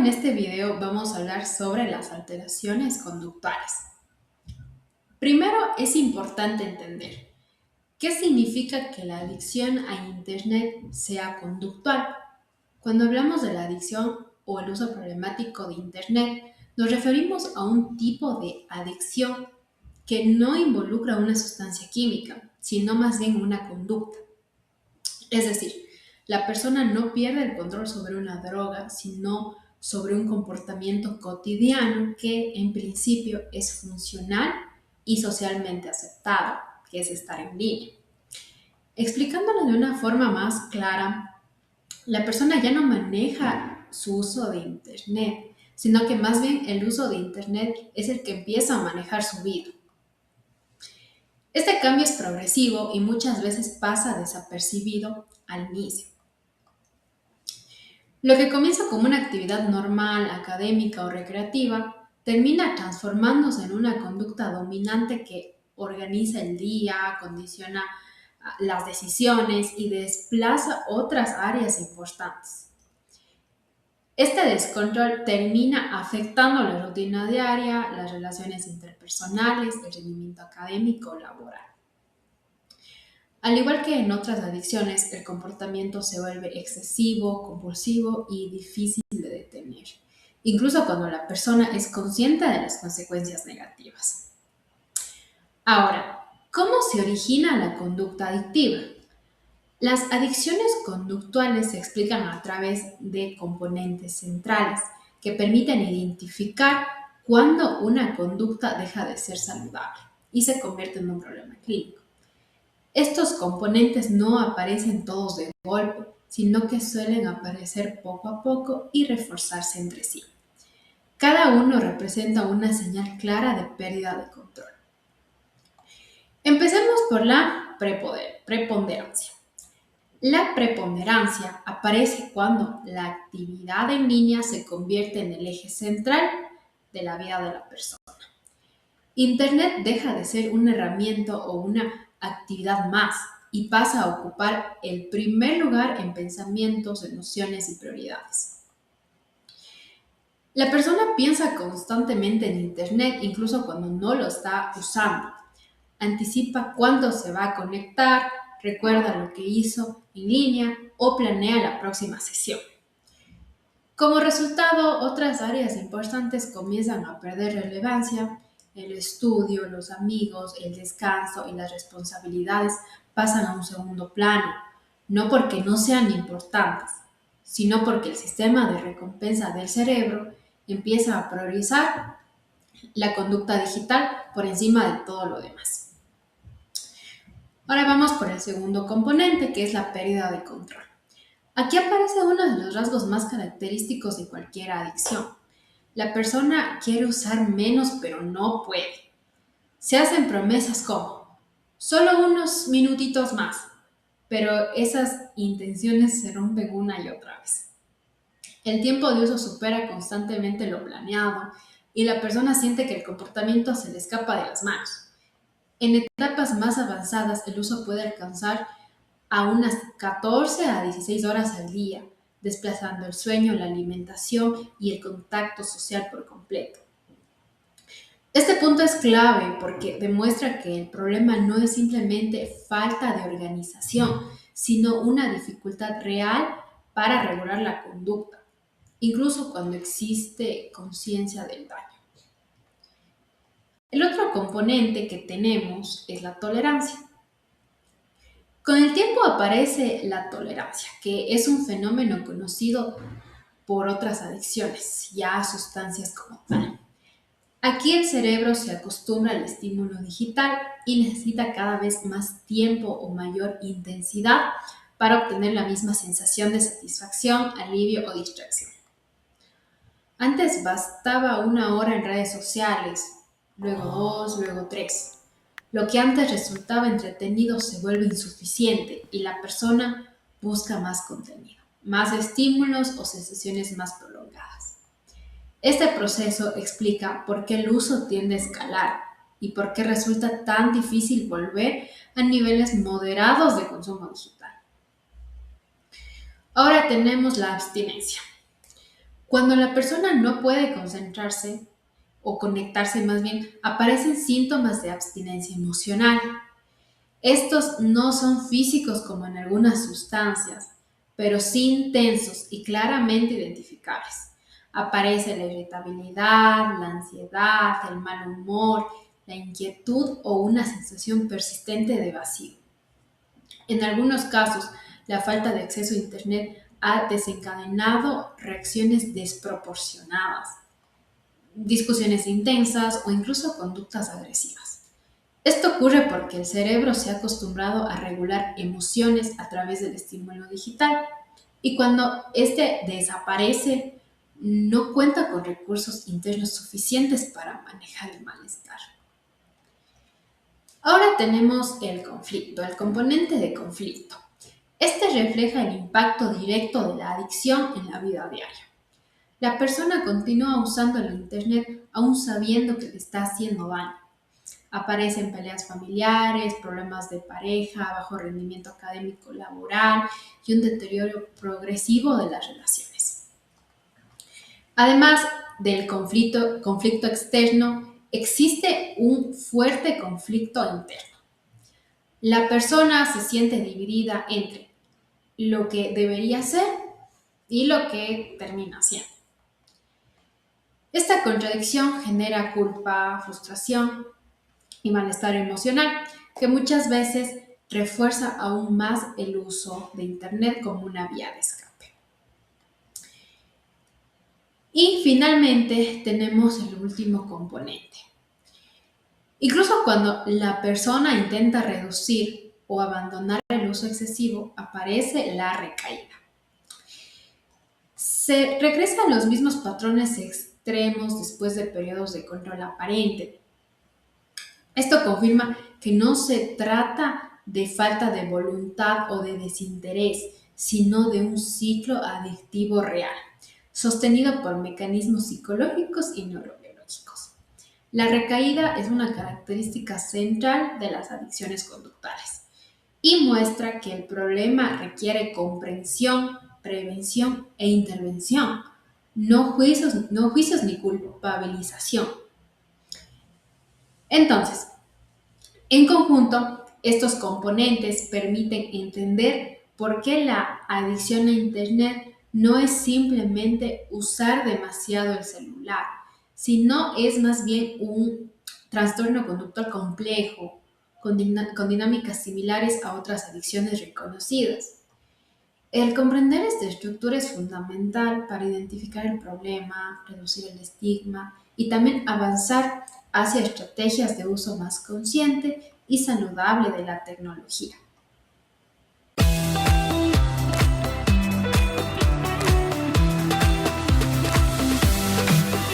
en este video vamos a hablar sobre las alteraciones conductuales. Primero es importante entender qué significa que la adicción a Internet sea conductual. Cuando hablamos de la adicción o el uso problemático de Internet, nos referimos a un tipo de adicción que no involucra una sustancia química, sino más bien una conducta. Es decir, la persona no pierde el control sobre una droga, sino sobre un comportamiento cotidiano que en principio es funcional y socialmente aceptado, que es estar en línea. Explicándolo de una forma más clara, la persona ya no maneja su uso de Internet, sino que más bien el uso de Internet es el que empieza a manejar su vida. Este cambio es progresivo y muchas veces pasa desapercibido al inicio. Lo que comienza como una actividad normal, académica o recreativa, termina transformándose en una conducta dominante que organiza el día, condiciona las decisiones y desplaza otras áreas importantes. Este descontrol termina afectando la rutina diaria, las relaciones interpersonales, el rendimiento académico o laboral. Al igual que en otras adicciones, el comportamiento se vuelve excesivo, compulsivo y difícil de detener, incluso cuando la persona es consciente de las consecuencias negativas. Ahora, ¿cómo se origina la conducta adictiva? Las adicciones conductuales se explican a través de componentes centrales que permiten identificar cuándo una conducta deja de ser saludable y se convierte en un problema clínico. Estos componentes no aparecen todos de golpe, sino que suelen aparecer poco a poco y reforzarse entre sí. Cada uno representa una señal clara de pérdida de control. Empecemos por la preponderancia. La preponderancia aparece cuando la actividad en línea se convierte en el eje central de la vida de la persona. Internet deja de ser una herramienta o una actividad más y pasa a ocupar el primer lugar en pensamientos, emociones y prioridades. La persona piensa constantemente en Internet, incluso cuando no lo está usando. Anticipa cuándo se va a conectar, recuerda lo que hizo en línea o planea la próxima sesión. Como resultado, otras áreas importantes comienzan a perder relevancia. El estudio, los amigos, el descanso y las responsabilidades pasan a un segundo plano, no porque no sean importantes, sino porque el sistema de recompensa del cerebro empieza a priorizar la conducta digital por encima de todo lo demás. Ahora vamos por el segundo componente, que es la pérdida de control. Aquí aparece uno de los rasgos más característicos de cualquier adicción. La persona quiere usar menos, pero no puede. Se hacen promesas como, solo unos minutitos más, pero esas intenciones se rompen una y otra vez. El tiempo de uso supera constantemente lo planeado y la persona siente que el comportamiento se le escapa de las manos. En etapas más avanzadas, el uso puede alcanzar a unas 14 a 16 horas al día, desplazando el sueño, la alimentación y el contacto social por completo. Este punto es clave porque demuestra que el problema no es simplemente falta de organización, sino una dificultad real para regular la conducta, incluso cuando existe conciencia del daño. El otro componente que tenemos es la tolerancia. Con el tiempo aparece la tolerancia, que es un fenómeno conocido por otras adicciones, ya a sustancias como tal. Aquí el cerebro se acostumbra al estímulo digital y necesita cada vez más tiempo o mayor intensidad para obtener la misma sensación de satisfacción, alivio o distracción. Antes bastaba una hora en redes sociales, luego dos, luego tres. Lo que antes resultaba entretenido se vuelve insuficiente y la persona busca más contenido, más estímulos o sensaciones más prolongadas. Este proceso explica por qué el uso tiende a escalar y por qué resulta tan difícil volver a niveles moderados de consumo digital. Ahora tenemos la abstinencia. Cuando la persona no puede concentrarse o conectarse más bien, aparecen síntomas de abstinencia emocional. Estos no son físicos como en algunas sustancias, pero sí intensos y claramente identificables. Aparece la irritabilidad, la ansiedad, el mal humor, la inquietud o una sensación persistente de vacío. En algunos casos, la falta de acceso a Internet ha desencadenado reacciones desproporcionadas, discusiones intensas o incluso conductas agresivas. Esto ocurre porque el cerebro se ha acostumbrado a regular emociones a través del estímulo digital y cuando este desaparece, no cuenta con recursos internos suficientes para manejar el malestar. Ahora tenemos el conflicto, el componente de conflicto. Este refleja el impacto directo de la adicción en la vida diaria. La persona continúa usando el Internet aún sabiendo que le está haciendo daño. Aparecen peleas familiares, problemas de pareja, bajo rendimiento académico laboral y un deterioro progresivo de las relaciones. Además del conflicto externo, existe un fuerte conflicto interno. La persona se siente dividida entre lo que debería ser y lo que termina siendo. Esta contradicción genera culpa, frustración y malestar emocional, que muchas veces refuerza aún más el uso de Internet como una vía de escape. Y finalmente tenemos el último componente. Incluso cuando la persona intenta reducir o abandonar el uso excesivo, aparece la recaída. Se regresan los mismos patrones extremos después de periodos de control aparente. Esto confirma que no se trata de falta de voluntad o de desinterés, sino de un ciclo adictivo real, sostenido por mecanismos psicológicos y neurobiológicos. La recaída es una característica central de las adicciones conductuales y muestra que el problema requiere comprensión, prevención e intervención, no juicios ni culpabilización. Entonces, en conjunto, estos componentes permiten entender por qué la adicción a Internet no es simplemente usar demasiado el celular, sino es más bien un trastorno conductual complejo, con dinámicas similares a otras adicciones reconocidas. El comprender esta estructura es fundamental para identificar el problema, reducir el estigma y también avanzar hacia estrategias de uso más consciente y saludable de la tecnología.